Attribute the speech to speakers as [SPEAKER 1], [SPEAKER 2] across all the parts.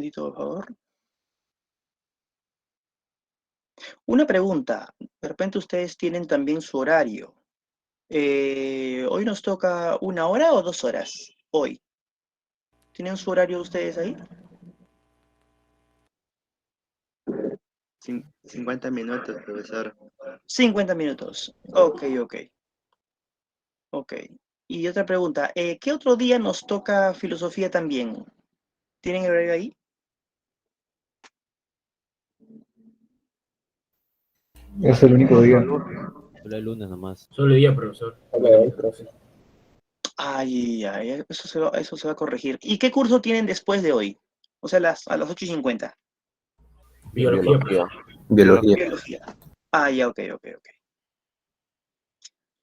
[SPEAKER 1] momentito, por favor. Una pregunta. De repente ustedes tienen también su horario. ¿Hoy nos toca 1 hora o 2 horas? Hoy. ¿Tienen su horario ustedes ahí?
[SPEAKER 2] 50 minutos, profesor.
[SPEAKER 1] 50 minutos. Ok. Y otra pregunta. ¿Qué otro día nos toca filosofía también? ¿Tienen el horario ahí?
[SPEAKER 3] Es el único día.
[SPEAKER 4] Solo el lunes nomás.
[SPEAKER 5] Solo el día, profesor.
[SPEAKER 1] Ay, eso se va a corregir. ¿Y qué curso tienen después de hoy? O sea, a las 8:50.
[SPEAKER 5] Biología, profesor.
[SPEAKER 2] Biología.
[SPEAKER 1] Biología. Ah, ya, ok.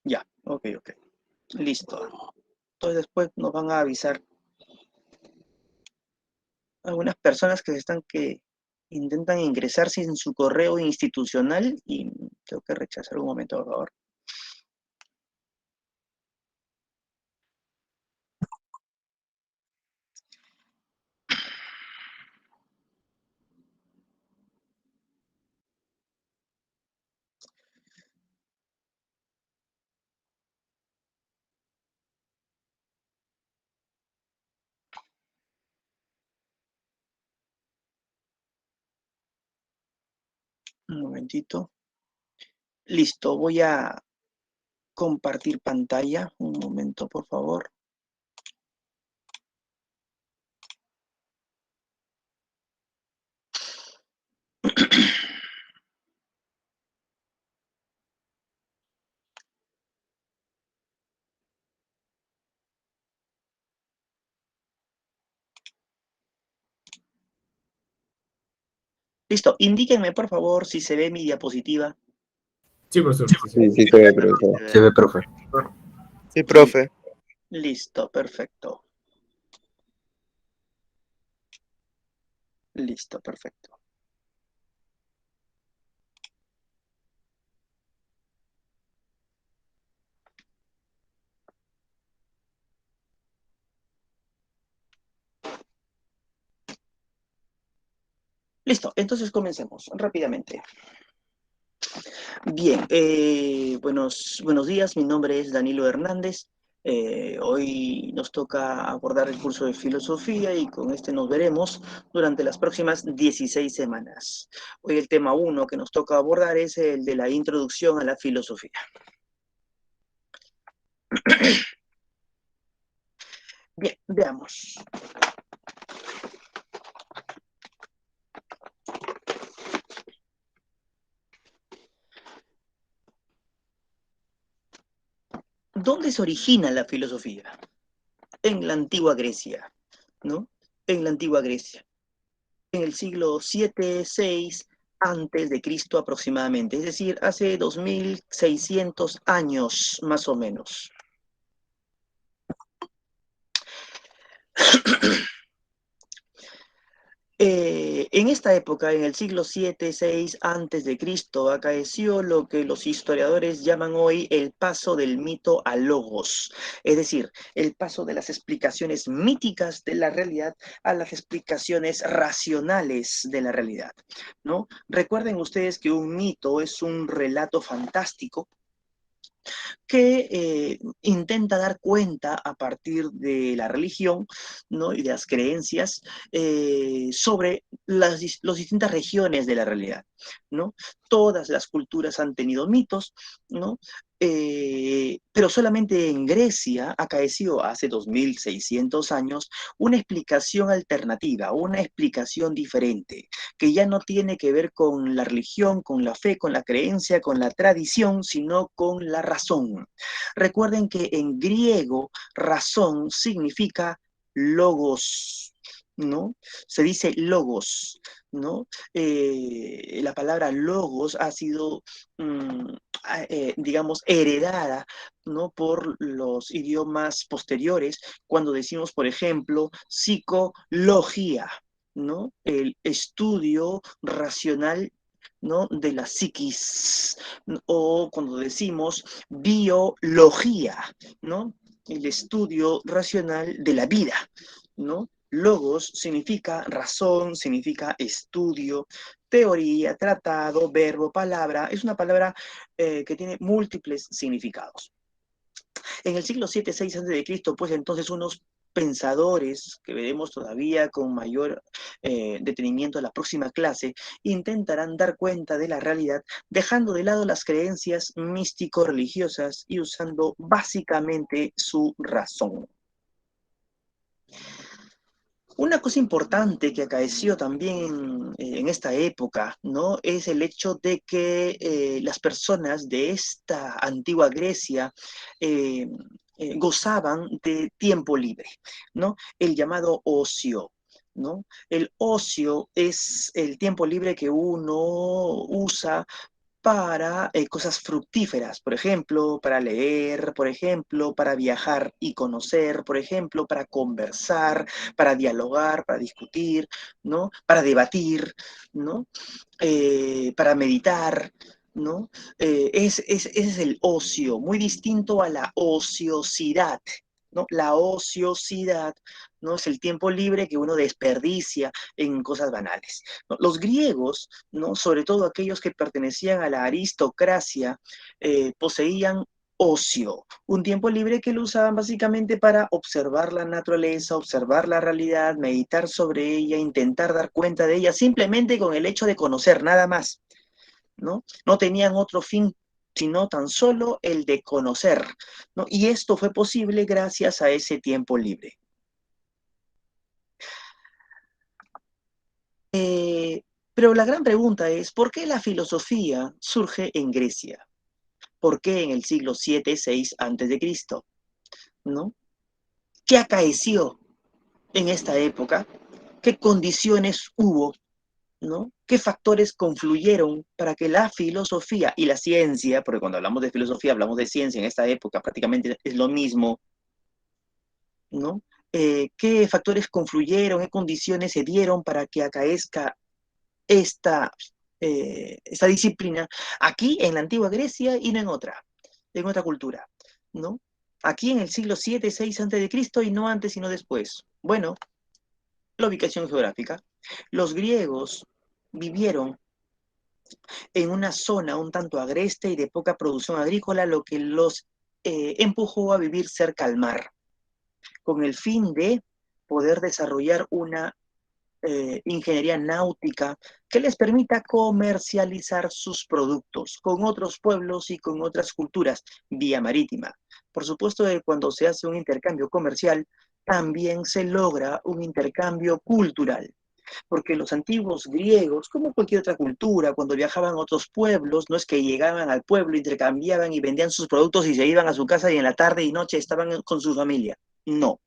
[SPEAKER 1] Ya, ok. Listo. Entonces después nos van a avisar algunas personas que intentan ingresar sin su correo institucional y tengo que rechazar un momento, por favor. Un momentito. Listo, voy a compartir pantalla. Un momento, por favor. Listo, indíquenme, por favor, si se ve mi diapositiva.
[SPEAKER 5] Sí, profesor.
[SPEAKER 3] Sí, se ve, profesor.
[SPEAKER 2] Se ve, profe.
[SPEAKER 6] Sí, profe.
[SPEAKER 1] Listo, perfecto. Listo, perfecto. Listo, entonces comencemos rápidamente. Bien, buenos días, mi nombre es Danilo Hernández. Hoy nos toca abordar el curso de filosofía y con este nos veremos durante las próximas 16 semanas. Hoy el tema 1 que nos toca abordar es el de la introducción a la filosofía. Bien, veamos. ¿Dónde se origina la filosofía? En la antigua Grecia, ¿no? En la antigua Grecia. En el siglo 7, 6 antes de Cristo aproximadamente, es decir, hace 2600 años más o menos. En esta época, en el siglo 7, 6 antes de Cristo, acaeció lo que los historiadores llaman hoy el paso del mito al logos, es decir, el paso de las explicaciones míticas de la realidad a las explicaciones racionales de la realidad, ¿no? Recuerden ustedes que un mito es un relato fantástico que intenta dar cuenta a partir de la religión, ¿no? Y de las creencias sobre las distintas regiones de la realidad, ¿no? Todas las culturas han tenido mitos, ¿no? Pero solamente en Grecia acaeció hace 2600 años una explicación alternativa, una explicación diferente, que ya no tiene que ver con la religión, con la fe, con la creencia, con la tradición, sino con la razón. Recuerden que en griego razón significa logos, ¿no? Se dice logos, ¿no? La palabra logos ha sido, digamos, heredada, ¿no? Por los idiomas posteriores, cuando decimos, por ejemplo, psicología, ¿no? El estudio racional, ¿no? De la psiquis, o cuando decimos biología, ¿no? El estudio racional de la vida, ¿no? Logos significa razón, significa estudio, teoría, tratado, verbo, palabra. Es una palabra que tiene múltiples significados. En el siglo 7-6 a.C., pues entonces unos pensadores, que veremos todavía con mayor detenimiento en la próxima clase, intentarán dar cuenta de la realidad, dejando de lado las creencias místico-religiosas y usando básicamente su razón. Una cosa importante que acaeció también en esta época, ¿no? Es el hecho de que las personas de esta antigua Grecia gozaban de tiempo libre, ¿no? El llamado ocio, ¿no? El ocio es el tiempo libre que uno usa para cosas fructíferas, por ejemplo, para leer, por ejemplo, para viajar y conocer, por ejemplo, para conversar, para dialogar, para discutir, ¿no? Para debatir, ¿no? Para meditar, ¿no? Ese es el ocio, muy distinto a la ociosidad, ¿no? La ociosidad, ¿no? Es el tiempo libre que uno desperdicia en cosas banales, ¿no? Los griegos, ¿no? Sobre todo aquellos que pertenecían a la aristocracia, poseían ocio, un tiempo libre que lo usaban básicamente para observar la naturaleza, observar la realidad, meditar sobre ella, intentar dar cuenta de ella, simplemente con el hecho de conocer, nada más, ¿no? No tenían otro fin sino tan solo el de conocer, ¿no? Y esto fue posible gracias a ese tiempo libre. Pero la gran pregunta es, ¿por qué la filosofía surge en Grecia? ¿Por qué en el siglo 7-6 a.C.? ¿No? ¿Qué acaeció en esta época? ¿Qué condiciones hubo? ¿No? ¿Qué factores confluyeron para que la filosofía y la ciencia, porque cuando hablamos de filosofía hablamos de ciencia en esta época, prácticamente es lo mismo, ¿no? ¿Qué factores confluyeron, qué condiciones se dieron para que acaezca esta disciplina aquí en la antigua Grecia y no en otra cultura, ¿no? Aquí en el siglo 7-6 a.C. y no antes sino después. Bueno, la ubicación geográfica. Los griegos vivieron en una zona un tanto agreste y de poca producción agrícola, lo que los empujó a vivir cerca al mar, con el fin de poder desarrollar una ingeniería náutica que les permita comercializar sus productos con otros pueblos y con otras culturas vía marítima. Por supuesto que cuando se hace un intercambio comercial, también se logra un intercambio cultural, porque los antiguos griegos, como cualquier otra cultura, cuando viajaban a otros pueblos, no es que llegaban al pueblo, intercambiaban y vendían sus productos y se iban a su casa y en la tarde y noche estaban con su familia. No,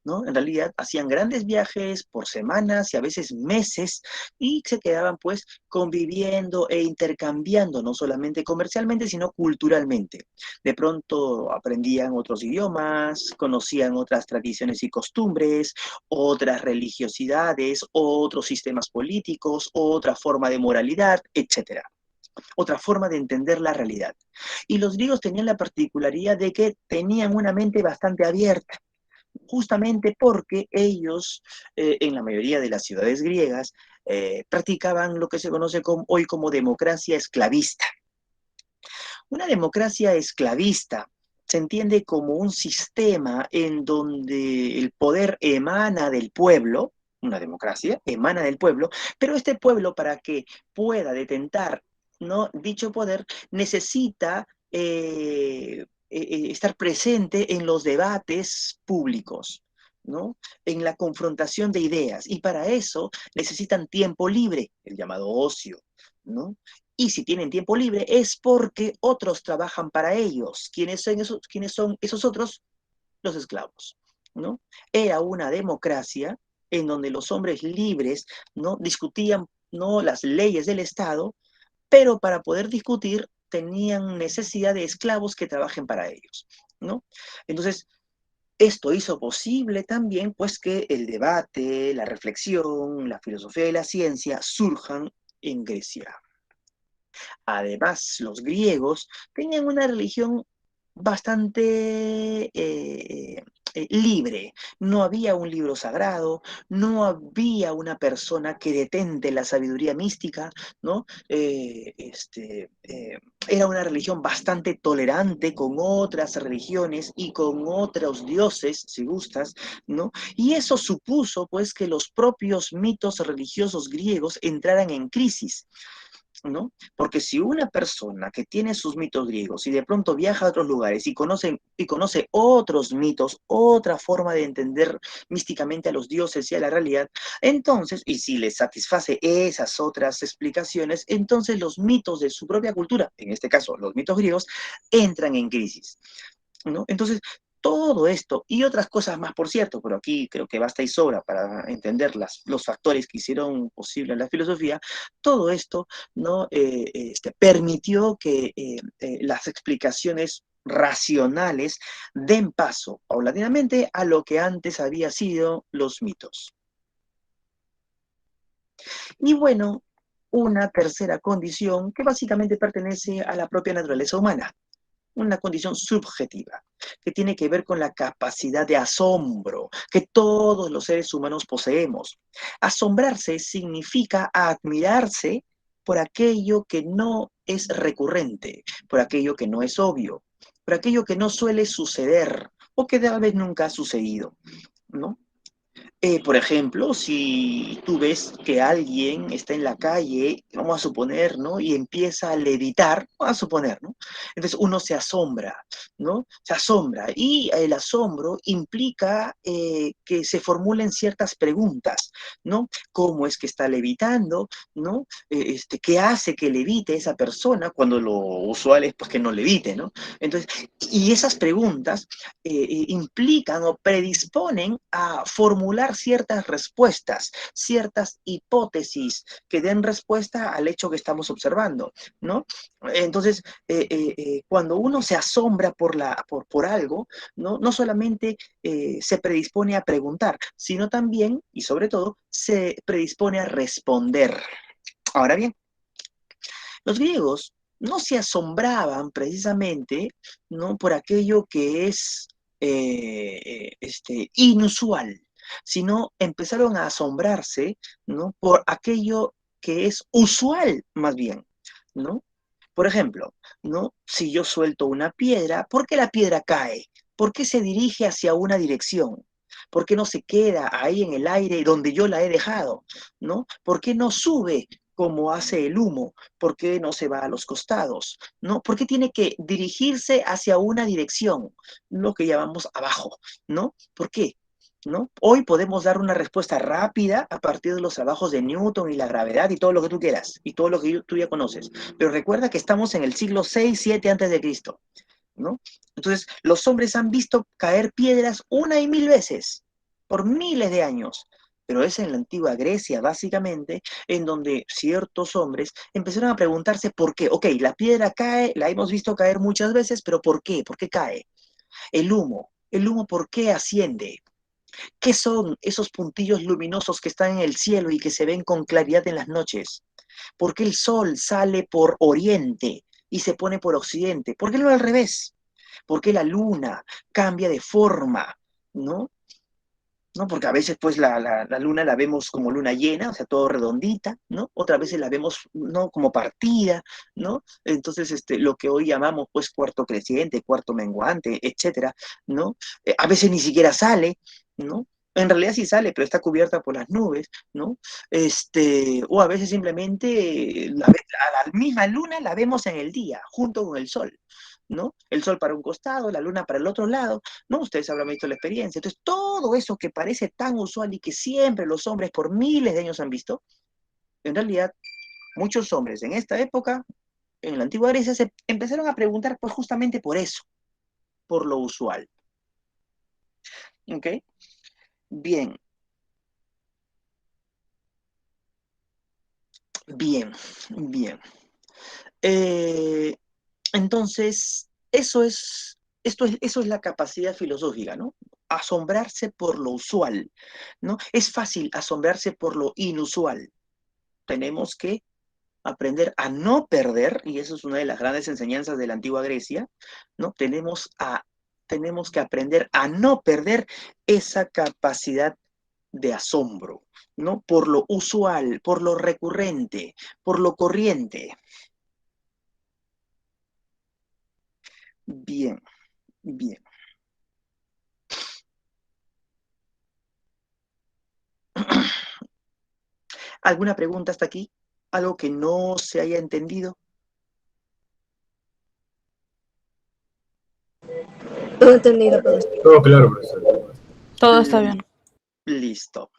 [SPEAKER 1] ¿no? En realidad hacían grandes viajes por semanas y a veces meses y se quedaban pues conviviendo e intercambiando, no solamente comercialmente, sino culturalmente. De pronto aprendían otros idiomas, conocían otras tradiciones y costumbres, otras religiosidades, otros sistemas políticos, otra forma de moralidad, etcétera. Otra forma de entender la realidad. Y los griegos tenían la particularidad de que tenían una mente bastante abierta, justamente porque ellos, en la mayoría de las ciudades griegas, practicaban lo que se conoce hoy como democracia esclavista. Una democracia esclavista se entiende como un sistema en donde el poder emana del pueblo, una democracia emana del pueblo, pero este pueblo, para que pueda detentar, ¿no?, dicho poder, necesita estar presente en los debates públicos, ¿no?, en la confrontación de ideas, y para eso necesitan tiempo libre, el llamado ocio, ¿no? Y si tienen tiempo libre es porque otros trabajan para ellos. ¿Quiénes son esos otros? Los esclavos, ¿no? Era una democracia en donde los hombres libres, ¿no?, discutían, ¿no?, las leyes del Estado, pero para poder discutir tenían necesidad de esclavos que trabajen para ellos, ¿no? Entonces, esto hizo posible también pues que el debate, la reflexión, la filosofía y la ciencia surjan en Grecia. Además, los griegos tenían una religión bastante libre. No había un libro sagrado, no había una persona que detente la sabiduría mística, ¿no? Era una religión bastante tolerante con otras religiones y con otros dioses, si gustas, ¿no? Y eso supuso, pues, que los propios mitos religiosos griegos entraran en crisis, ¿no? Porque si una persona que tiene sus mitos griegos y de pronto viaja a otros lugares y conoce otros mitos, otra forma de entender místicamente a los dioses y a la realidad, entonces, y si le satisface esas otras explicaciones, entonces los mitos de su propia cultura, en este caso los mitos griegos, entran en crisis, ¿no? Entonces, todo esto y otras cosas más, por cierto, pero aquí creo que basta y sobra para entender los factores que hicieron posible la filosofía, todo esto, ¿no? Permitió que las explicaciones racionales den paso paulatinamente a lo que antes había sido los mitos. Y bueno, una tercera condición que básicamente pertenece a la propia naturaleza humana, una condición subjetiva, que tiene que ver con la capacidad de asombro que todos los seres humanos poseemos. Asombrarse significa admirarse por aquello que no es recurrente, por aquello que no es obvio, por aquello que no suele suceder o que tal vez nunca ha sucedido, ¿no? Por ejemplo, si tú ves que alguien está en la calle, vamos a suponer, ¿no? Y empieza a levitar, vamos a suponer, ¿no? Entonces uno se asombra, ¿no? Se asombra. Y el asombro implica que se formulen ciertas preguntas, ¿no? ¿Cómo es que está levitando? ¿No? ¿Qué hace que levite esa persona cuando lo usual es pues que no levite, ¿no? Entonces, y esas preguntas implican o predisponen a formular ciertas respuestas, ciertas hipótesis que den respuesta al hecho que estamos observando, ¿no? Entonces, cuando uno se asombra por algo, ¿no? No solamente se predispone a preguntar, sino también, y sobre todo, se predispone a responder. Ahora bien, los griegos no se asombraban precisamente, ¿no? Por aquello que es inusual, sino empezaron a asombrarse, ¿no? Por aquello que es usual, más bien, ¿no? Por ejemplo, ¿no? Si yo suelto una piedra, ¿por qué la piedra cae? ¿Por qué se dirige hacia una dirección? ¿Por qué no se queda ahí en el aire donde yo la he dejado? ¿No? ¿Por qué no sube como hace el humo? ¿Por qué no se va a los costados? ¿No? ¿Por qué tiene que dirigirse hacia una dirección? Lo que llamamos abajo, ¿no? ¿Por qué? ¿No? Hoy podemos dar una respuesta rápida a partir de los trabajos de Newton y la gravedad y todo lo que tú quieras, y todo lo que tú ya conoces. Pero recuerda que estamos en el siglo 6, 7 antes de Cristo, ¿no? Entonces, los hombres han visto caer piedras una y mil veces, por miles de años. Pero es en la antigua Grecia, básicamente, en donde ciertos hombres empezaron a preguntarse por qué. Ok, la piedra cae, la hemos visto caer muchas veces, pero ¿por qué? ¿Por qué cae? El humo, ¿por qué asciende? ¿Qué son esos puntillos luminosos que están en el cielo y que se ven con claridad en las noches? ¿Por qué el sol sale por oriente y se pone por occidente? ¿Por qué no al revés? ¿Por qué la luna cambia de forma? ¿No? ¿No? Porque a veces pues la luna la vemos como luna llena, o sea, todo redondita, ¿no? Otras veces la vemos, ¿no? Como partida, ¿no? Entonces, lo que hoy llamamos pues cuarto creciente, cuarto menguante, etcétera, ¿no? A veces ni siquiera sale, ¿no? En realidad sí sale, pero está cubierta por las nubes, ¿no? O a veces simplemente a la misma luna la vemos en el día, junto con el sol, ¿no? El sol para un costado, la luna para el otro lado, ¿no? Ustedes habrán visto la experiencia. Entonces, todo eso que parece tan usual y que siempre los hombres por miles de años han visto, en realidad, muchos hombres en esta época, en la antigua Grecia, se empezaron a preguntar pues justamente por eso, por lo usual. ¿Ok? Bien. Bien, bien. Entonces, eso es la capacidad filosófica, ¿no? Asombrarse por lo usual, ¿no? Es fácil asombrarse por lo inusual. Tenemos que aprender a no perder, y eso es una de las grandes enseñanzas de la antigua Grecia, ¿no? Tenemos tenemos que aprender a no perder esa capacidad de asombro, ¿no? Por lo usual, por lo recurrente, por lo corriente. Bien, bien. ¿Alguna pregunta hasta aquí? ¿Algo que no se haya entendido?
[SPEAKER 7] Todo entendido, profesor.
[SPEAKER 5] Todo claro, profesor.
[SPEAKER 8] Todo está bien.
[SPEAKER 1] Listo.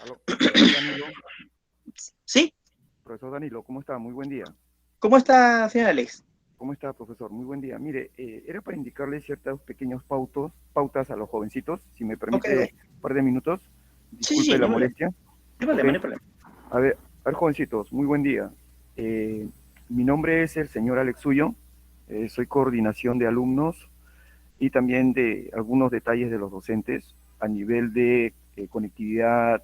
[SPEAKER 9] Aló, profesor Danilo.
[SPEAKER 1] ¿Sí?
[SPEAKER 9] Profesor Danilo, ¿cómo está? Muy buen día.
[SPEAKER 1] ¿Cómo está, señor Alex?
[SPEAKER 9] ¿Cómo está, profesor? Muy buen día. Mire, era para indicarle ciertos pequeños pautas a los jovencitos, si me permite un par de minutos. Disculpe
[SPEAKER 1] Sí,
[SPEAKER 9] la molestia.
[SPEAKER 1] No hay problema, no hay problema.
[SPEAKER 9] A ver, jovencitos, muy buen día. Mi nombre es el señor Alex Suyo. Soy coordinación de alumnos y también de algunos detalles de los docentes a nivel de conectividad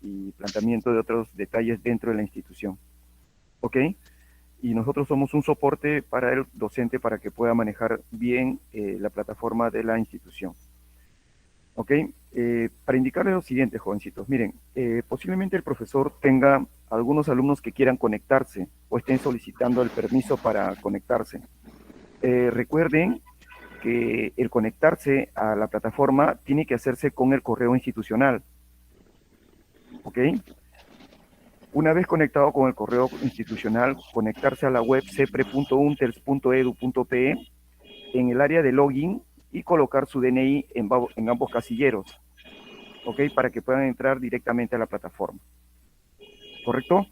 [SPEAKER 9] y planteamiento de otros detalles dentro de la institución. ¿Ok? Y nosotros somos un soporte para el docente para que pueda manejar bien la plataforma de la institución. ¿Ok? Para indicarles lo siguiente, jovencitos. Miren, posiblemente el profesor tenga algunos alumnos que quieran conectarse o estén solicitando el permiso para conectarse. Recuerden que el conectarse a la plataforma tiene que hacerse con el correo institucional. ¿Ok? Una vez conectado con el correo institucional, conectarse a la web cepre.untels.edu.pe en el área de login y colocar su DNI en ambos casilleros, ¿ok? Para que puedan entrar directamente a la plataforma, ¿correcto?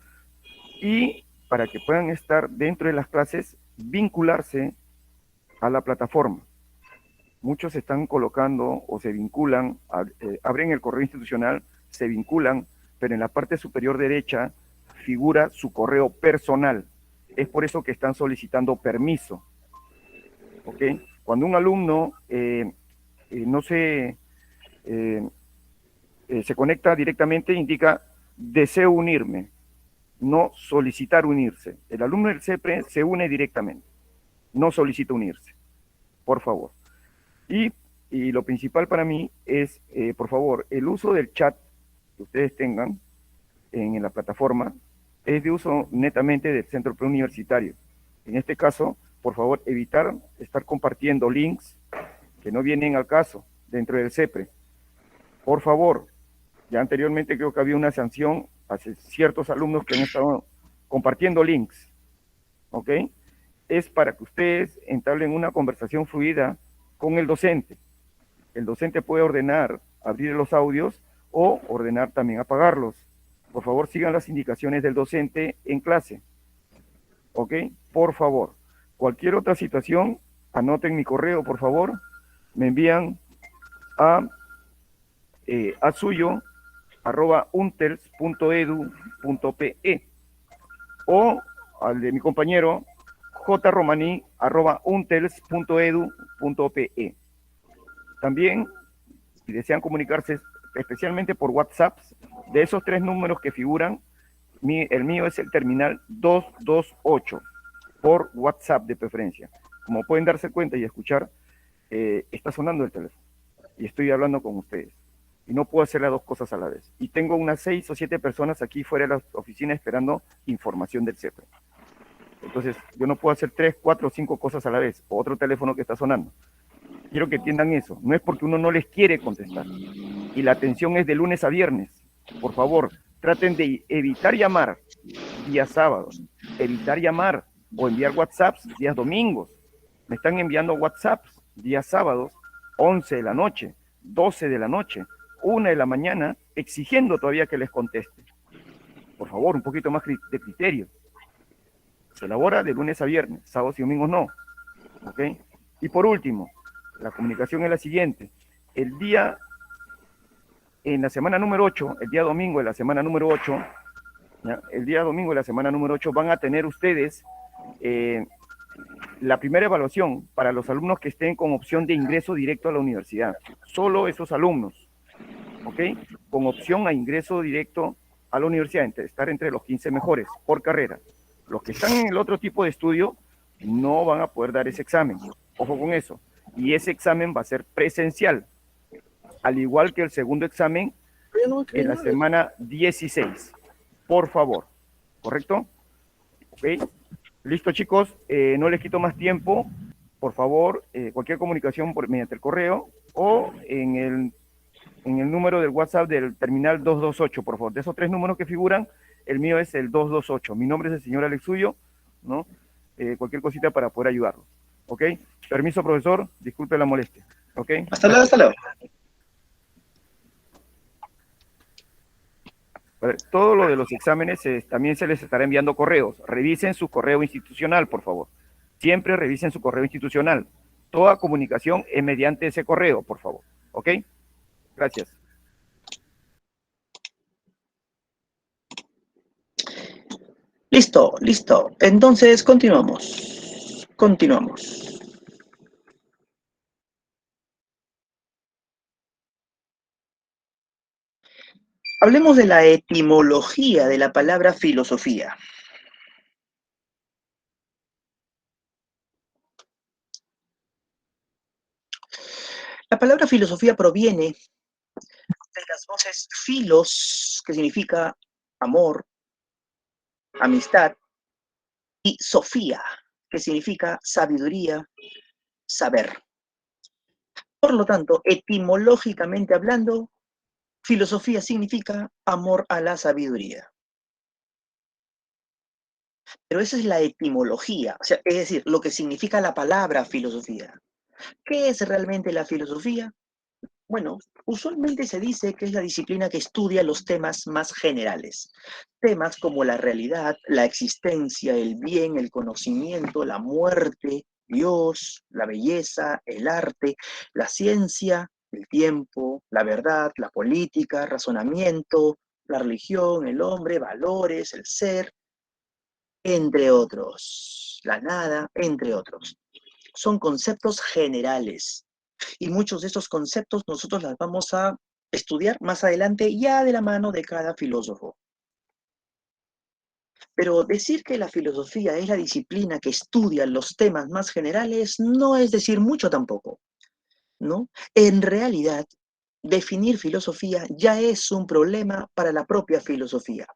[SPEAKER 9] Y para que puedan estar dentro de las clases, vincularse a la plataforma. Muchos se están colocando o se vinculan, abren el correo institucional, se vinculan, pero en la parte superior derecha figura su correo personal. Es por eso que están solicitando permiso. ¿Ok? Cuando un alumno no se conecta directamente, indica deseo unirme, no solicitar unirse. El alumno del CEPRE se une directamente, no solicita unirse, por favor. Y lo principal para mí es, por favor, el uso del chat que ustedes tengan en la plataforma es de uso netamente del centro preuniversitario. En este caso, por favor, evitar estar compartiendo links que no vienen al caso dentro del CEPRE. Por favor, ya anteriormente creo que había una sanción hacia ciertos alumnos que han estado compartiendo links, ¿ok? Es para que ustedes entablen una conversación fluida con el docente. El docente puede ordenar abrir los audios o ordenar también apagarlos. Por favor, sigan las indicaciones del docente en clase. ¿Ok? Por favor. Cualquier otra situación, anoten mi correo, por favor. Me envían a suyo@untels.edu.pe o al de mi compañero jromaní@untels.edu.pe. También, si desean comunicarse especialmente por WhatsApp, de esos 3 números que figuran, el mío es el terminal 228, por WhatsApp de preferencia. Como pueden darse cuenta y escuchar, está sonando el teléfono y estoy hablando con ustedes. Y no puedo hacer las dos cosas a la vez. Y tengo unas 6 o 7 personas aquí fuera de la oficina esperando información del CEPRE. Entonces, yo no puedo hacer 3, 4 o 5 cosas a la vez, o otro teléfono que está sonando. Quiero que entiendan eso. No es porque uno no les quiere contestar. Y la atención es de lunes a viernes. Por favor, traten de evitar llamar días sábados, evitar llamar o enviar WhatsApps días domingos. Me están enviando WhatsApps días sábados, 11 de la noche, 12 de la noche, 1 de la mañana, exigiendo todavía que les conteste. Por favor, un poquito más de criterio. Se elabora de lunes a viernes, sábados y domingos no. ¿Ok? Y por último, la comunicación es la siguiente. En la semana número 8, el día domingo de la semana número 8, ¿ya? El día domingo de la semana número 8 van a tener ustedes la primera evaluación para los alumnos que estén con opción de ingreso directo a la universidad. Solo esos alumnos, ¿ok? Con opción a ingreso directo a la universidad, estar entre los 15 mejores por carrera. Los que están en el otro tipo de estudio no van a poder dar ese examen. Ojo con eso. Y ese examen va a ser presencial, al igual que el segundo examen en la semana 16. Por favor. ¿Correcto? ¿Ok? Listo, chicos. No les quito más tiempo. Por favor, cualquier comunicación mediante el correo o en el número del WhatsApp del terminal 228, por favor. De esos 3 números que figuran, el mío es el 228. Mi nombre es el señor Alex Suyo, ¿no? Cualquier cosita para poder ayudarlo. ¿Ok? Permiso, profesor. Disculpe la molestia. ¿Ok?
[SPEAKER 1] Hasta luego, hasta luego.
[SPEAKER 9] Todo lo de los exámenes también se les estará enviando correos. Revisen su correo institucional, por favor. Siempre revisen su correo institucional. Toda comunicación es mediante ese correo, por favor. ¿Ok? Gracias.
[SPEAKER 1] Listo, listo. Entonces, continuamos. Continuamos. Hablemos de la etimología de la palabra filosofía. La palabra filosofía proviene de las voces filos, que significa amor, amistad, y sofía, que significa sabiduría, saber. Por lo tanto, etimológicamente hablando, filosofía significa amor a la sabiduría. Pero esa es la etimología, o sea, es decir, lo que significa la palabra filosofía. ¿Qué es realmente la filosofía? Bueno, usualmente se dice que es la disciplina que estudia los temas más generales. Temas como la realidad, la existencia, el bien, el conocimiento, la muerte, Dios, la belleza, el arte, la ciencia, el tiempo, la verdad, la política, razonamiento, la religión, el hombre, valores, el ser, entre otros. La nada, entre otros. Son conceptos generales. Y muchos de estos conceptos nosotros las vamos a estudiar más adelante ya de la mano de cada filósofo. Pero decir que la filosofía es la disciplina que estudia los temas más generales no es decir mucho tampoco, ¿no? En realidad, definir filosofía ya es un problema para la propia filosofía.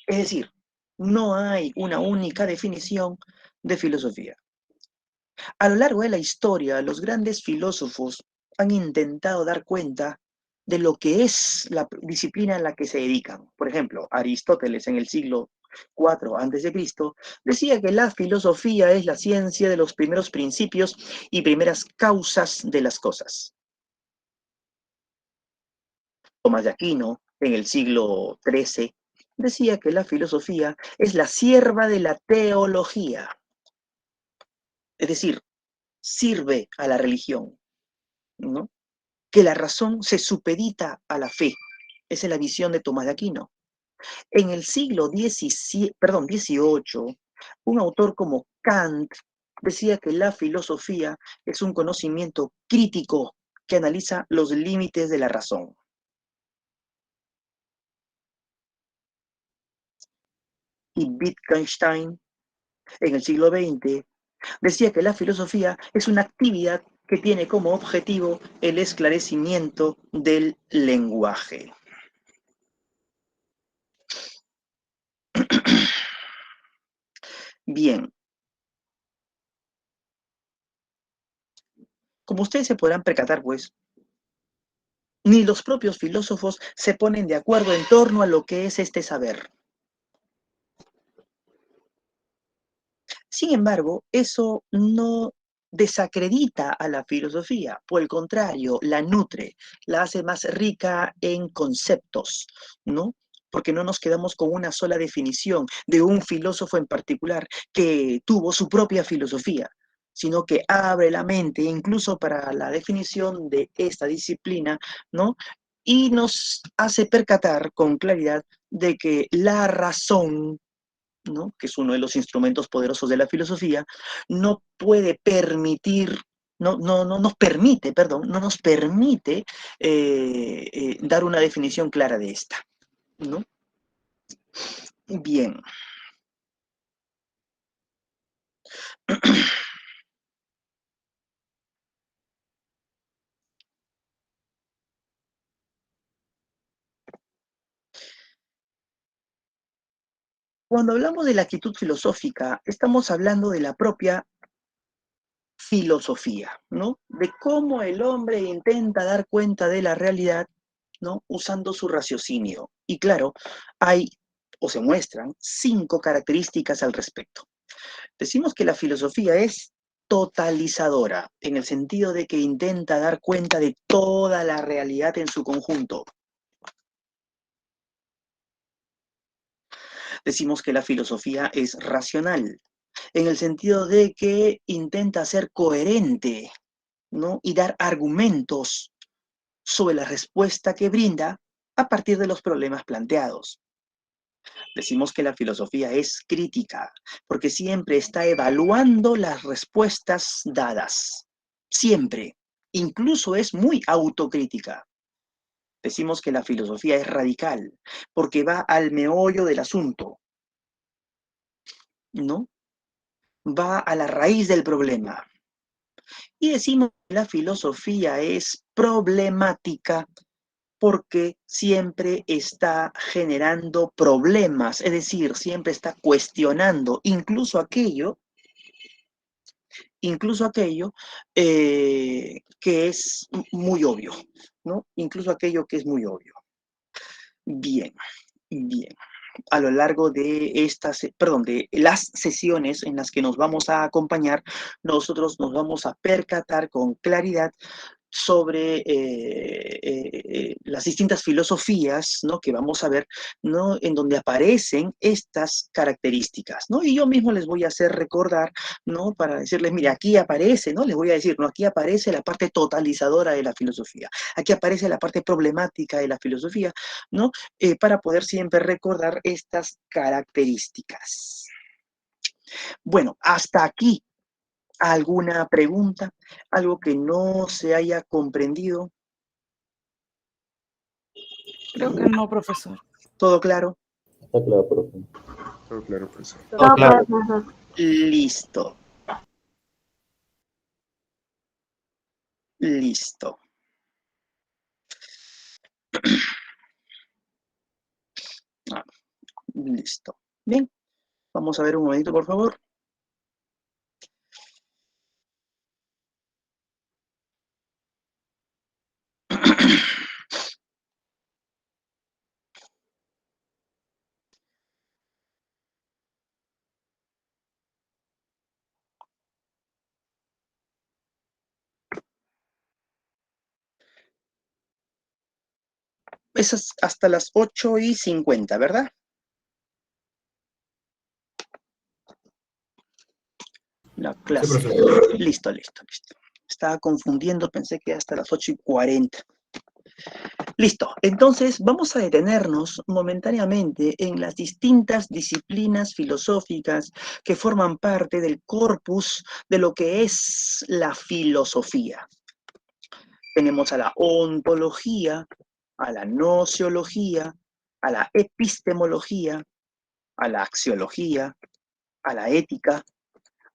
[SPEAKER 1] Es decir, no hay una única definición de filosofía. A lo largo de la historia, los grandes filósofos han intentado dar cuenta de lo que es la disciplina en la que se dedican. Por ejemplo, Aristóteles en el siglo IV a.C. decía que la filosofía es la ciencia de los primeros principios y primeras causas de las cosas. Tomás de Aquino en el siglo XIII decía que la filosofía es la sierva de la teología. Es decir, sirve a la religión, ¿no? Que la razón se supedita a la fe. Esa es la visión de Tomás de Aquino. En el siglo XVIII, un autor como Kant decía que la filosofía es un conocimiento crítico que analiza los límites de la razón. Y Wittgenstein, en el siglo XX, decía que la filosofía es una actividad que tiene como objetivo el esclarecimiento del lenguaje. Bien. Como ustedes se podrán percatar, pues, ni los propios filósofos se ponen de acuerdo en torno a lo que es este saber. Sin embargo, eso no desacredita a la filosofía, por el contrario, la nutre, la hace más rica en conceptos, ¿no? Porque no nos quedamos con una sola definición de un filósofo en particular que tuvo su propia filosofía, sino que abre la mente incluso para la definición de esta disciplina, ¿no? Y nos hace percatar con claridad de que la razón, ¿no?, que es uno de los instrumentos poderosos de la filosofía, no puede permitir, no nos permite dar una definición clara de esta, ¿no? Bien. Cuando hablamos de la actitud filosófica, estamos hablando de la propia filosofía, ¿no? De cómo el hombre intenta dar cuenta de la realidad, ¿no? Usando su raciocinio. Y claro, hay o se muestran 5 características al respecto. Decimos que la filosofía es totalizadora, en el sentido de que intenta dar cuenta de toda la realidad en su conjunto. Decimos que la filosofía es racional, en el sentido de que intenta ser coherente, ¿no? Y dar argumentos sobre la respuesta que brinda a partir de los problemas planteados. Decimos que la filosofía es crítica, porque siempre está evaluando las respuestas dadas. Siempre. Incluso es muy autocrítica. Decimos que la filosofía es radical, porque va al meollo del asunto, ¿no? Va a la raíz del problema. Y decimos que la filosofía es problemática, porque siempre está generando problemas, es decir, siempre está cuestionando incluso aquello que es muy obvio, ¿no? Incluso aquello que es muy obvio. Bien, bien. A lo largo de de las sesiones en las que nos vamos a acompañar, nosotros nos vamos a percatar con claridad sobre las distintas filosofías, ¿no? Que vamos a ver, ¿no? En donde aparecen estas características, ¿no? Y yo mismo les voy a hacer recordar, ¿no? Para decirles, mire, aquí aparece, ¿no? Les voy a decir, ¿no? Aquí aparece la parte totalizadora de la filosofía, aquí aparece la parte problemática de la filosofía, ¿no? Para poder siempre recordar estas características. Bueno, hasta aquí. ¿Alguna pregunta? ¿Algo que no se haya comprendido?
[SPEAKER 8] Creo que no, profesor.
[SPEAKER 1] ¿Todo claro?
[SPEAKER 4] Está claro, profe.
[SPEAKER 2] Todo claro, profesor.
[SPEAKER 7] Todo claro, profesor.
[SPEAKER 1] Listo. Listo. Ah, listo. Bien. Vamos a ver un momentito, por favor. Es hasta las 8:50, ¿verdad? La clase.
[SPEAKER 5] Sí, profesor.
[SPEAKER 1] Listo. Estaba confundiendo, pensé que hasta las 8:40. Listo, entonces vamos a detenernos momentáneamente en las distintas disciplinas filosóficas que forman parte del corpus de lo que es la filosofía. Tenemos a la ontología, a la nociología, a la epistemología, a la axiología, a la ética,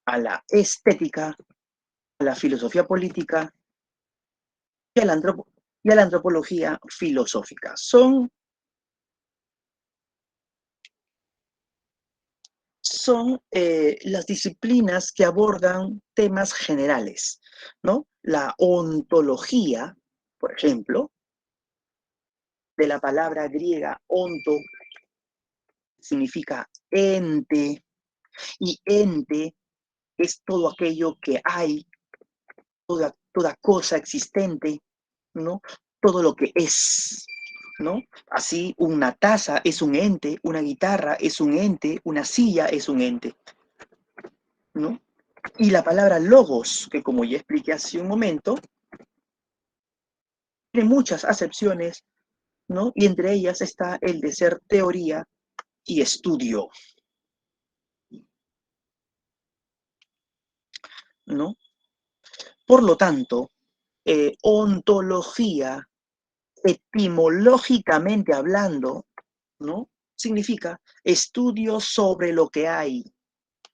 [SPEAKER 1] a la estética, a la filosofía política y a la antropología filosófica. Son las disciplinas que abordan temas generales, ¿no? La ontología, por ejemplo, de la palabra griega onto, significa ente, y ente es todo aquello que hay, toda cosa existente, ¿no? Todo lo que es, ¿no? Así una taza es un ente, una guitarra es un ente, una silla es un ente, ¿no? Y la palabra logos, que como ya expliqué hace un momento, tiene muchas acepciones, ¿no? Y entre ellas está el de ser teoría y estudio, ¿no? Por lo tanto, ontología, etimológicamente hablando, ¿no? Significa estudio sobre lo que hay,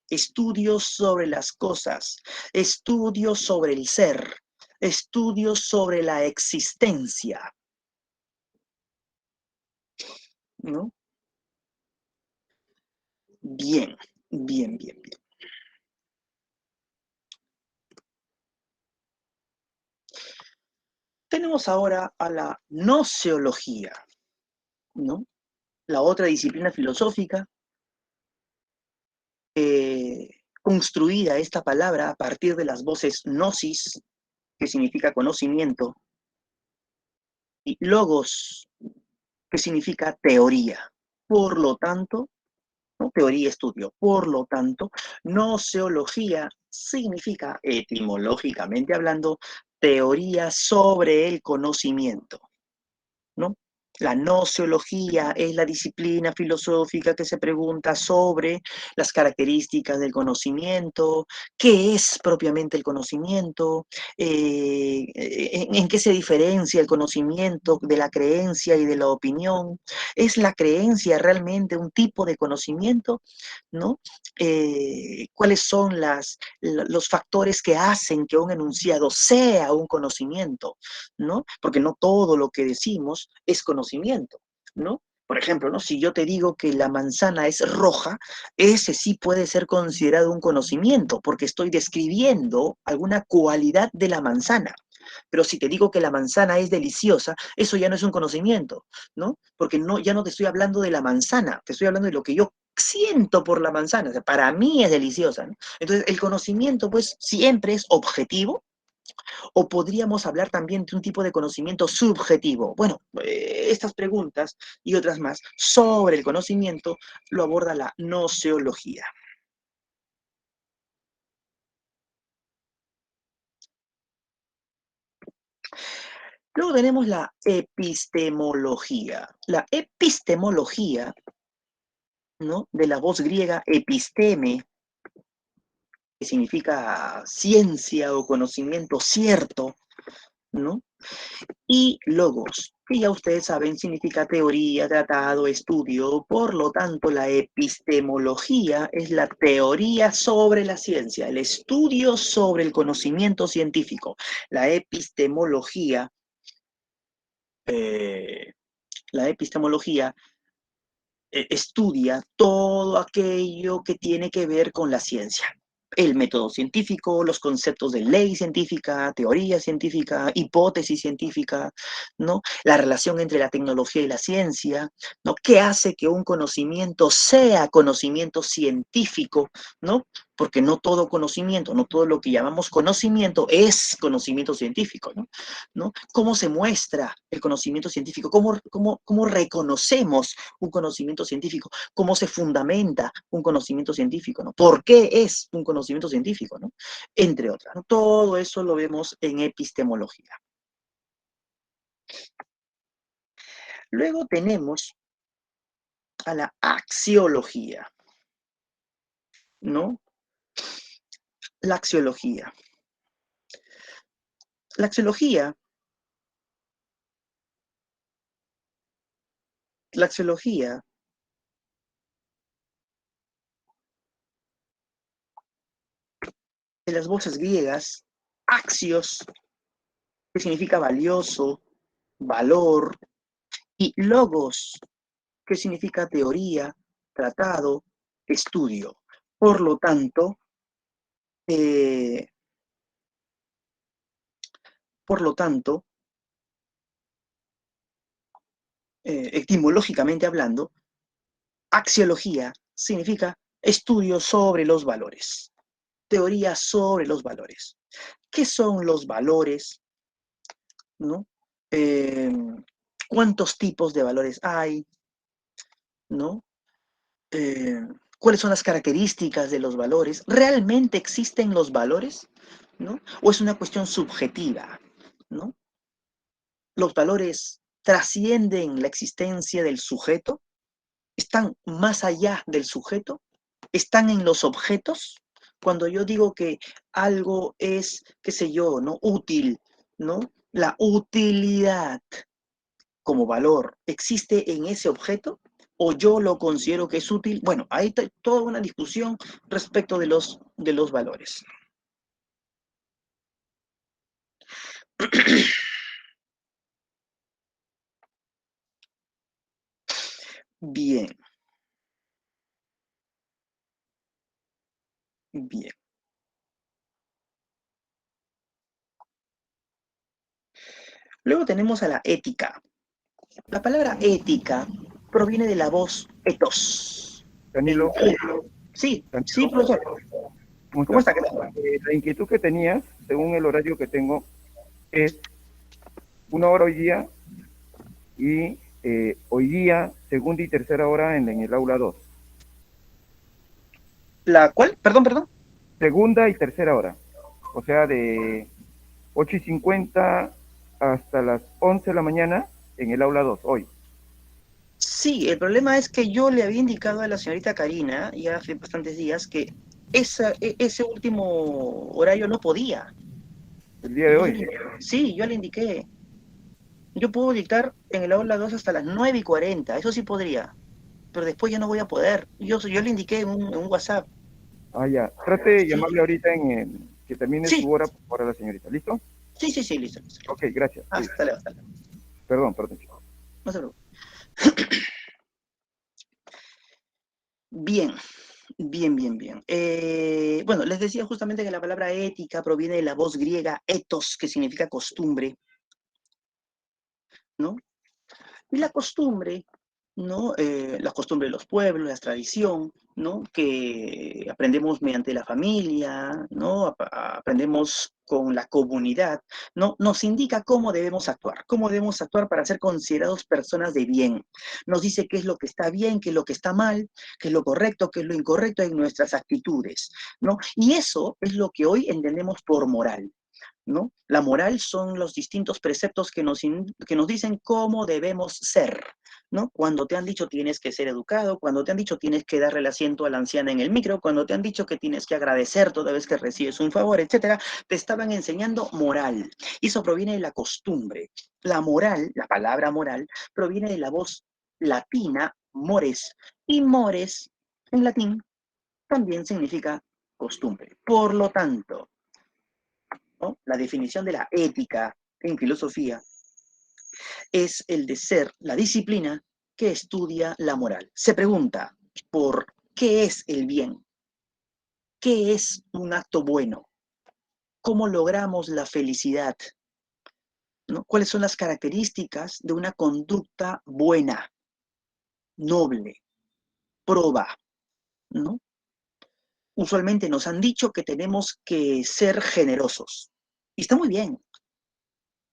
[SPEAKER 1] estudios sobre las cosas, estudios sobre el ser, estudios sobre la existencia, ¿no? Bien, bien, bien, bien. Tenemos ahora a la gnoseología, ¿no? La otra disciplina filosófica, construida esta palabra a partir de las voces gnosis, que significa conocimiento, y logos, que significa teoría. Por lo tanto, ¿no? Teoría, estudio. Por lo tanto, gnoseología significa, etimológicamente hablando, teoría sobre el conocimiento, ¿no? La gnoseología es la disciplina filosófica que se pregunta sobre las características del conocimiento, qué es propiamente el conocimiento, en qué se diferencia el conocimiento de la creencia y de la opinión. ¿Es la creencia realmente un tipo de conocimiento? ¿No? ¿Cuáles son los factores que hacen que un enunciado sea un conocimiento? ¿No? Porque no todo lo que decimos es conocimiento, ¿no? Por ejemplo, ¿no? Si yo te digo que la manzana es roja, ese sí puede ser considerado un conocimiento, porque estoy describiendo alguna cualidad de la manzana. Pero si te digo que la manzana es deliciosa, eso ya no es un conocimiento, ¿no? Porque no, ya no te estoy hablando de la manzana, te estoy hablando de lo que yo siento por la manzana. O sea, para mí es deliciosa, ¿no? Entonces, el conocimiento, pues, siempre es objetivo, o podríamos hablar también de un tipo de conocimiento subjetivo. Bueno, estas preguntas y otras más sobre el conocimiento lo aborda la gnoseología. Luego tenemos la epistemología. La epistemología, ¿no? De la voz griega episteme, que significa ciencia o conocimiento cierto, ¿no? Y logos, que ya ustedes saben significa teoría, tratado, estudio. Por lo tanto, la epistemología es la teoría sobre la ciencia, el estudio sobre el conocimiento científico. La epistemología, estudia todo aquello que tiene que ver con la ciencia. El método científico, los conceptos de ley científica, teoría científica, hipótesis científica, ¿no? La relación entre la tecnología y la ciencia, ¿no? ¿Qué hace que un conocimiento sea conocimiento científico, ¿no? Porque no todo conocimiento, no todo lo que llamamos conocimiento es conocimiento científico, ¿no? ¿No? ¿Cómo se muestra el conocimiento científico? ¿Cómo reconocemos un conocimiento científico? ¿Cómo se fundamenta un conocimiento científico? ¿No? ¿Por qué es un conocimiento científico? ¿No? Entre otras, ¿no? Todo eso lo vemos en epistemología. Luego tenemos a la axiología, ¿no? La axiología. La axiología de las voces griegas, axios, que significa valioso, valor, y logos, que significa teoría, tratado, estudio. Por lo tanto, etimológicamente hablando, axiología significa estudio sobre los valores, teoría sobre los valores. ¿Qué son los valores? ¿No? ¿Cuántos tipos de valores hay? ¿No? ¿Cuáles son las características de los valores? ¿Realmente existen los valores? ¿No? ¿O es una cuestión subjetiva? ¿No? ¿Los valores trascienden la existencia del sujeto? ¿Están más allá del sujeto? ¿Están en los objetos? Cuando yo digo que algo es, qué sé yo, ¿no? Útil, ¿no? La utilidad como valor, ¿existe en ese objeto? o yo lo considero que es útil. Bueno, hay toda una discusión respecto de los valores. Bien. Bien. Luego tenemos a la ética. La palabra ética proviene de la voz ethos.
[SPEAKER 9] Danilo,
[SPEAKER 1] Sí,
[SPEAKER 9] Danilo,
[SPEAKER 1] sí, profesor. ¿Cómo está?
[SPEAKER 9] La inquietud que tenías, según el horario que tengo, es 1 hora hoy día y hoy día, segunda y tercera hora en el aula 2.
[SPEAKER 1] ¿La cuál? Perdón.
[SPEAKER 9] Segunda y tercera hora. O sea, de 8:50 hasta las 11 de la mañana en el aula 2, hoy.
[SPEAKER 1] Sí, el problema es que yo le había indicado a la señorita Karina, ya hace bastantes días, que ese último horario no podía.
[SPEAKER 9] El día de hoy.
[SPEAKER 1] Sí, yo le indiqué. Yo puedo dictar en el aula 2 hasta las 9:40, eso sí podría. Pero después ya no voy a poder. Yo le indiqué en un WhatsApp.
[SPEAKER 9] Ah, ya. Trate de llamarle ahorita que termine
[SPEAKER 1] Sí.
[SPEAKER 9] su hora para la señorita. ¿Listo?
[SPEAKER 1] Sí, listo.
[SPEAKER 9] Ok, gracias.
[SPEAKER 1] Hasta luego.
[SPEAKER 9] Perdón, chico.
[SPEAKER 1] No se preocupe. Bien. Bueno, les decía justamente que la palabra ética proviene de la voz griega ethos, que significa costumbre, ¿no? Y la costumbre, ¿no? La costumbre de los pueblos, la tradición, ¿no? Que aprendemos mediante la familia, ¿no? Aprendemos con la comunidad, ¿no? Nos indica cómo debemos actuar para ser considerados personas de bien. Nos dice qué es lo que está bien, qué es lo que está mal, qué es lo correcto, qué es lo incorrecto en nuestras actitudes, ¿no? Y eso es lo que hoy entendemos por moral, ¿no? La moral son los distintos preceptos que nos dicen cómo debemos ser, ¿no? Cuando te han dicho tienes que ser educado, cuando te han dicho tienes que darle el asiento a la anciana en el micro, cuando te han dicho que tienes que agradecer toda vez que recibes un favor, etcétera, te estaban enseñando moral. Y eso proviene de la costumbre. La moral, la palabra moral, proviene de la voz latina mores, y mores en latín también significa costumbre. Por lo tanto, ¿no? La definición de la ética en filosofía es el de ser la disciplina que estudia la moral. Se pregunta por qué es el bien, qué es un acto bueno, cómo logramos la felicidad, ¿no? ¿Cuáles son las características de una conducta buena, noble, proba, ¿no? Usualmente nos han dicho que tenemos que ser generosos. Y está muy bien,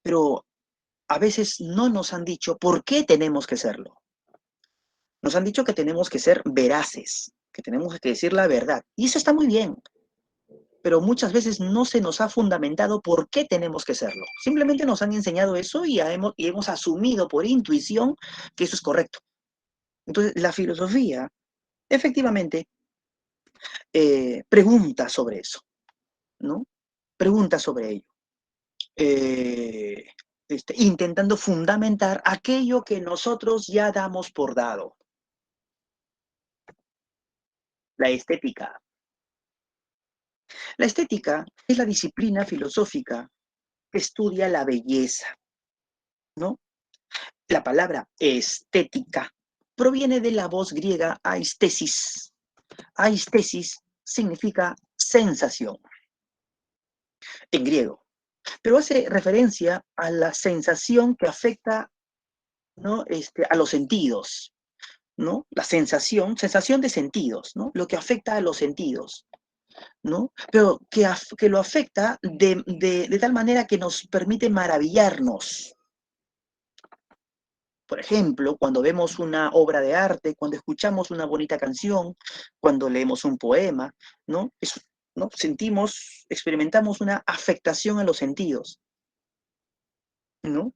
[SPEAKER 1] pero a veces no nos han dicho por qué tenemos que serlo. Nos han dicho que tenemos que ser veraces, que tenemos que decir la verdad. Y eso está muy bien, pero muchas veces no se nos ha fundamentado por qué tenemos que serlo. Simplemente nos han enseñado eso y hemos asumido por intuición que eso es correcto. Entonces, la filosofía, efectivamente, pregunta sobre eso, ¿no? Pregunta sobre ello. Intentando fundamentar aquello que nosotros ya damos por dado. La estética. La estética es la disciplina filosófica que estudia la belleza, ¿no? La palabra estética proviene de la voz griega aistesis. Aistesis significa sensación en griego, pero hace referencia a la sensación que afecta, ¿no? A los sentidos, ¿no? La sensación de sentidos, ¿no? Lo que afecta a los sentidos, ¿no? Pero que lo afecta de tal manera que nos permite maravillarnos. Por ejemplo, cuando vemos una obra de arte, cuando escuchamos una bonita canción, cuando leemos un poema, ¿no? ¿no? Experimentamos una afectación a los sentidos, ¿no?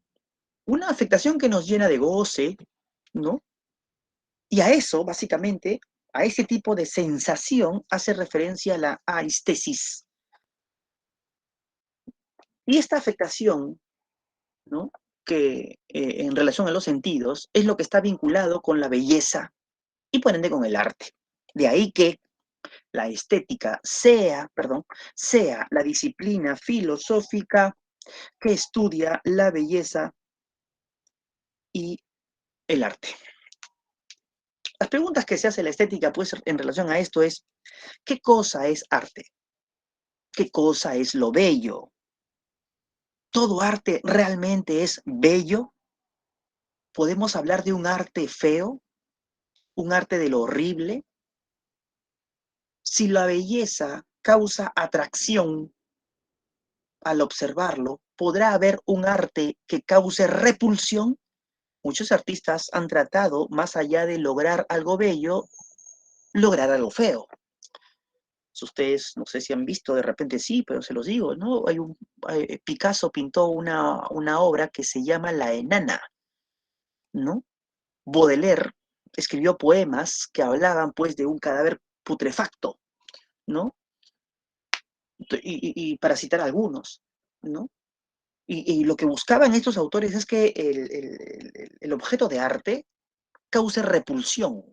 [SPEAKER 1] Una afectación que nos llena de goce, ¿no? Y a eso, básicamente, a ese tipo de sensación hace referencia la aistesis. Y esta afectación, ¿no? Que en relación a los sentidos es lo que está vinculado con la belleza, y por ende con el arte. De ahí que la estética sea la disciplina filosófica que estudia la belleza y el arte. Las preguntas que se hace la estética, pues, en relación a esto es, ¿qué cosa es arte? ¿Qué cosa es lo bello? ¿Todo arte realmente es bello? ¿Podemos hablar de un arte feo? ¿Un arte de lo horrible? Si la belleza causa atracción al observarlo, ¿podrá haber un arte que cause repulsión? Muchos artistas han tratado, más allá de lograr algo bello, lograr algo feo. Ustedes, no sé si han visto, de repente sí, pero se los digo, ¿no? Picasso pintó una obra que se llama La Enana, ¿no? Baudelaire escribió poemas que hablaban, pues, de un cadáver putrefacto, ¿no? Y para citar algunos, ¿no? Y lo que buscaban estos autores es que el objeto de arte cause repulsión,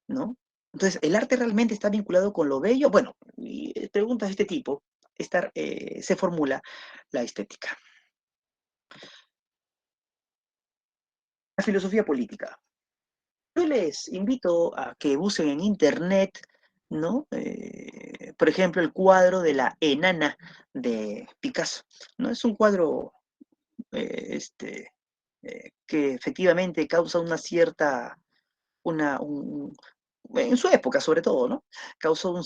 [SPEAKER 1] ¿no? Entonces, ¿el arte realmente está vinculado con lo bello? Bueno, y preguntas de este tipo, se formula la estética. La filosofía política. Yo les invito a que busquen en internet, ¿no? Por ejemplo, el cuadro de la Enana de Picasso, ¿no? Es un cuadro que efectivamente causa una cierta, en su época sobre todo, ¿no? Causó una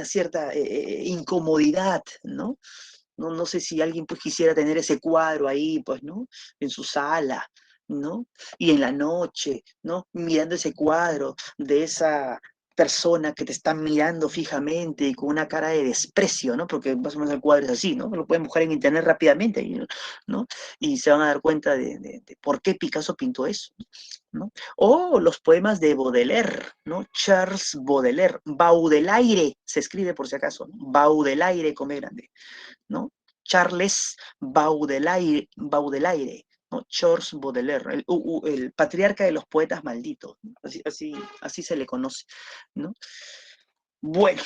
[SPEAKER 1] cierta incomodidad, ¿no? No sé si alguien pues quisiera tener ese cuadro ahí, pues, ¿no? En su sala, ¿no? Y en la noche, ¿no? Mirando ese cuadro de esa persona que te está mirando fijamente y con una cara de desprecio, ¿no? Porque más o menos el cuadro es así, ¿no? Lo pueden buscar en internet rápidamente, ¿no? Y se van a dar cuenta de por qué Picasso pintó eso, ¿no? O los poemas de Baudelaire, ¿no? Charles Baudelaire, Baudelaire, se escribe por si acaso, ¿no? Baudelaire come grande, ¿no? Charles Baudelaire, ¿no? Charles Baudelaire, el patriarca de los poetas malditos, ¿no? Así se le conoce, ¿no? Bueno,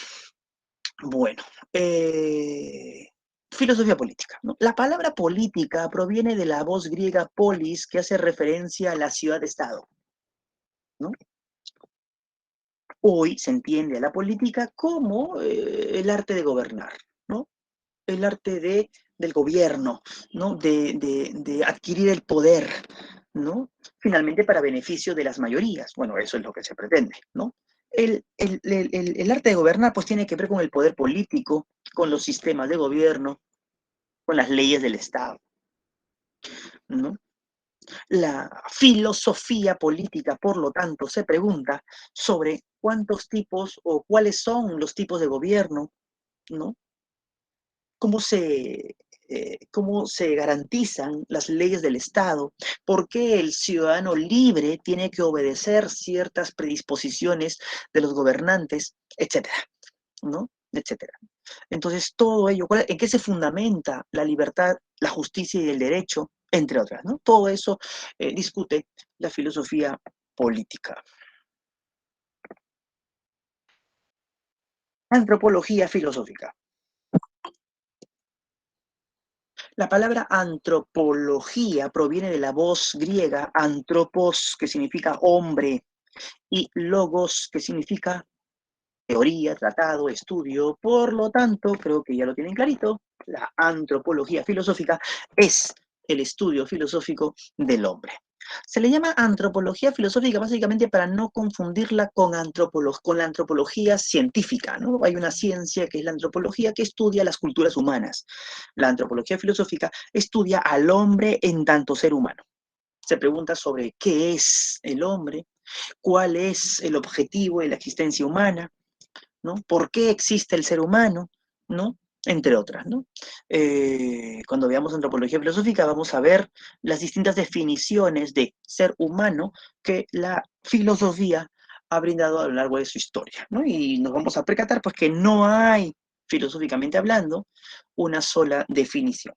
[SPEAKER 1] filosofía política, ¿no? La palabra política proviene de la voz griega polis, que hace referencia a la ciudad-estado, ¿no? Hoy se entiende a la política como el arte de gobernar, ¿no? El arte del gobierno, ¿no? De adquirir el poder, ¿no? Finalmente para beneficio de las mayorías. Bueno, eso es lo que se pretende, ¿no? El arte de gobernar pues tiene que ver con el poder político, con los sistemas de gobierno, con las leyes del Estado, ¿no? La filosofía política, por lo tanto, se pregunta sobre cuántos tipos o cuáles son los tipos de gobierno, ¿no? Cómo se garantizan las leyes del Estado, por qué el ciudadano libre tiene que obedecer ciertas predisposiciones de los gobernantes, etcétera, ¿no? Etcétera. Entonces, todo ello, ¿en qué se fundamenta la libertad, la justicia y el derecho, entre otras, ¿no? Todo eso discute la filosofía política. Antropología filosófica. La palabra antropología proviene de la voz griega antropos, que significa hombre, y logos, que significa teoría, tratado, estudio. Por lo tanto, creo que ya lo tienen clarito, la antropología filosófica es el estudio filosófico del hombre. Se le llama antropología filosófica básicamente para no confundirla con la antropología científica, ¿no? Hay una ciencia que es la antropología que estudia las culturas humanas. La antropología filosófica estudia al hombre en tanto ser humano. Se pregunta sobre qué es el hombre, cuál es el objetivo de la existencia humana, ¿no? ¿Por qué existe el ser humano? ¿No? Entre otras, ¿no? Cuando veamos antropología filosófica vamos a ver las distintas definiciones de ser humano que la filosofía ha brindado a lo largo de su historia, ¿no? Y nos vamos a percatar pues que no hay, filosóficamente hablando, una sola definición.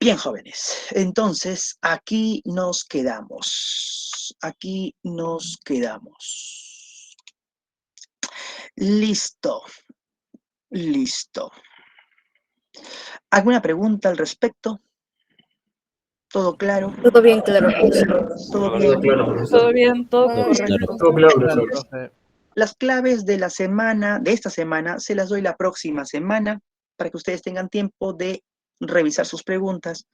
[SPEAKER 1] Bien, jóvenes. Entonces, aquí nos quedamos. Aquí nos quedamos. Listo. Listo. ¿Alguna pregunta al respecto? ¿Todo claro?
[SPEAKER 7] Todo bien claro, profesor.
[SPEAKER 1] ¿Todo bien?
[SPEAKER 5] Claro,
[SPEAKER 8] Todo
[SPEAKER 5] profesor.
[SPEAKER 8] bien, todo
[SPEAKER 4] Todo
[SPEAKER 8] correcto.
[SPEAKER 4] claro.
[SPEAKER 5] Todo claro, profesor.
[SPEAKER 1] Las claves de la semana, de esta semana, se las doy la próxima semana para que ustedes tengan tiempo de revisar sus preguntas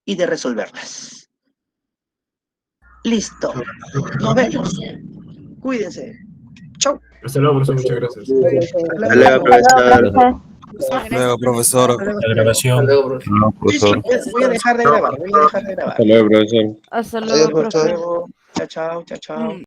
[SPEAKER 1] y de resolverlas. Listo. Nos vemos. Cuídense. Chau.
[SPEAKER 5] Hasta luego, profesor. Muchas gracias.
[SPEAKER 6] Hasta luego, profesor.
[SPEAKER 10] Luego, profesor.
[SPEAKER 1] Hasta luego.
[SPEAKER 5] La grabación.
[SPEAKER 1] Sí, sí, voy a dejar de grabar. Voy a dejar de grabar.
[SPEAKER 3] Hasta luego, profesor.
[SPEAKER 8] Hasta
[SPEAKER 6] Adiós,
[SPEAKER 8] luego,
[SPEAKER 6] profesor.
[SPEAKER 8] profe.
[SPEAKER 1] Chao, chao, chao, chao.